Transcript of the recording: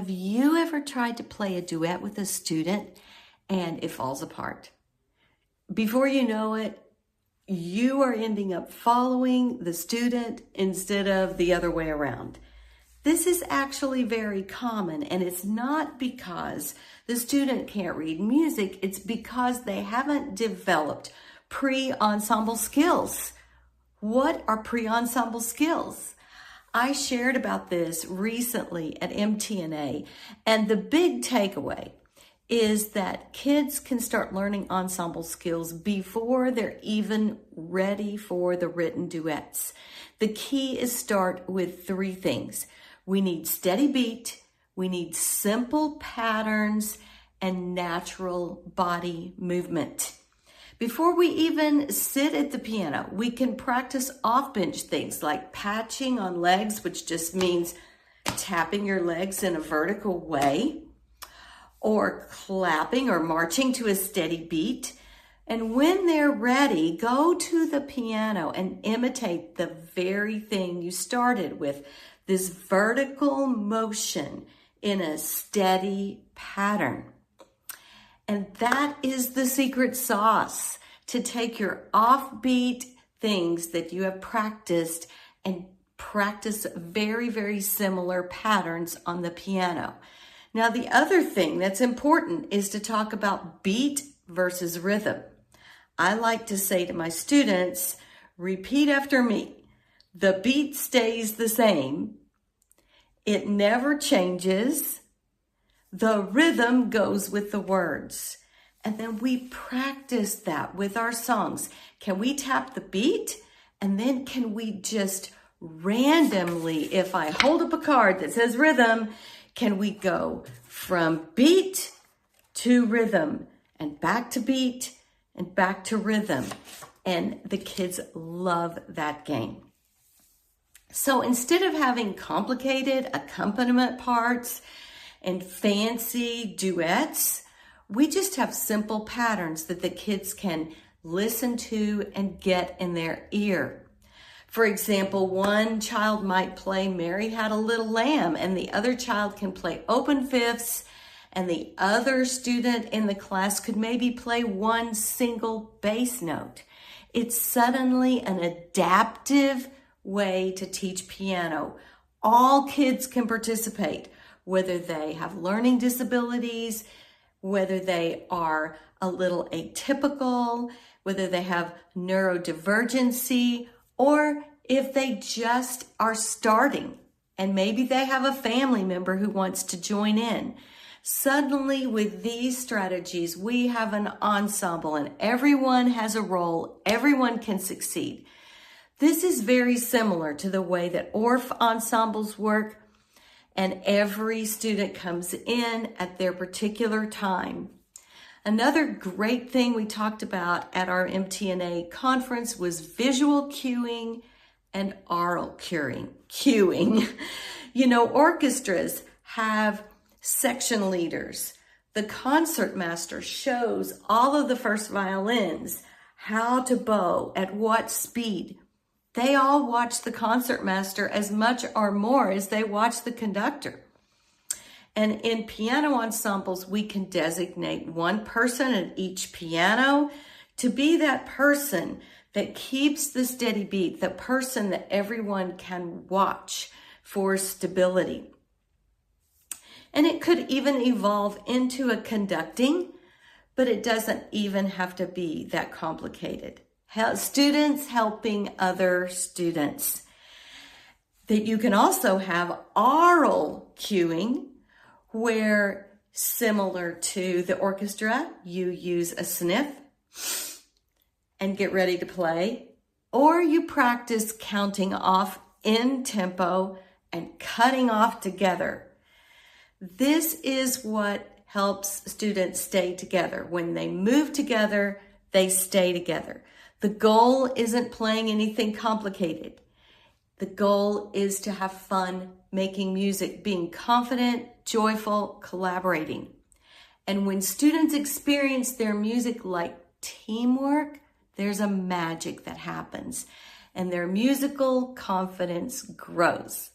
Have you ever tried to play a duet with a student and it falls apart? Before you know it, you are ending up following the student instead of the other way around. This is actually very common, and it's not because the student can't read music, it's because they haven't developed pre-ensemble skills. What are pre-ensemble skills? I shared about this recently at MTNA, and the big takeaway is that kids can start learning ensemble skills before they're even ready for the written duets. The key is start with three things. We need steady beat, we need simple patterns, and natural body movement. Before we even sit at the piano, we can practice off-bench things like patching on legs, which just means tapping your legs in a vertical way, or clapping or marching to a steady beat. And when they're ready, go to the piano and imitate the very thing you started with, this vertical motion in a steady pattern. And that is the secret sauce, to take your offbeat things that you have practiced and practice very, very similar patterns on the piano. Now, the other thing that's important is to talk about beat versus rhythm. I like to say to my students, repeat after me. The beat stays the same. It never changes. The rhythm goes with the words. And then we practice that with our songs. Can we tap the beat? And then can we just randomly, if I hold up a card that says rhythm, can we go from beat to rhythm and back to beat and back to rhythm? And the kids love that game. So instead of having complicated accompaniment parts and fancy duets, we just have simple patterns that the kids can listen to and get in their ear. For example, one child might play Mary Had a Little Lamb, and the other child can play open fifths, and the other student in the class could maybe play one single bass note. It's suddenly an adaptive way to teach piano. All kids can participate, whether they have learning disabilities, whether they are a little atypical, whether they have neurodivergency, or if they just are starting and maybe they have a family member who wants to join in. Suddenly, with these strategies, we have an ensemble and everyone has a role. Everyone can succeed. This is very similar to the way that Orff ensembles work, and every student comes in at their particular time. Another great thing we talked about at our MTNA conference was visual cueing and oral cueing. You know, orchestras have section leaders. The concertmaster shows all of the first violins how to bow, at what speed. They all watch the concertmaster as much or more as they watch the conductor. And in piano ensembles, we can designate one person at each piano to be that person that keeps the steady beat, the person that everyone can watch for stability. And it could even evolve into a conducting, but it doesn't even have to be that complicated. Students helping other students. That you can also have oral cueing, where similar to the orchestra, you use a sniff and get ready to play, or you practice counting off in tempo and cutting off together. This is what helps students stay together. When they move together, they stay together. The goal isn't playing anything complicated. The goal is to have fun making music, being confident, joyful, collaborating. And when students experience their music like teamwork, there's a magic that happens, and their musical confidence grows.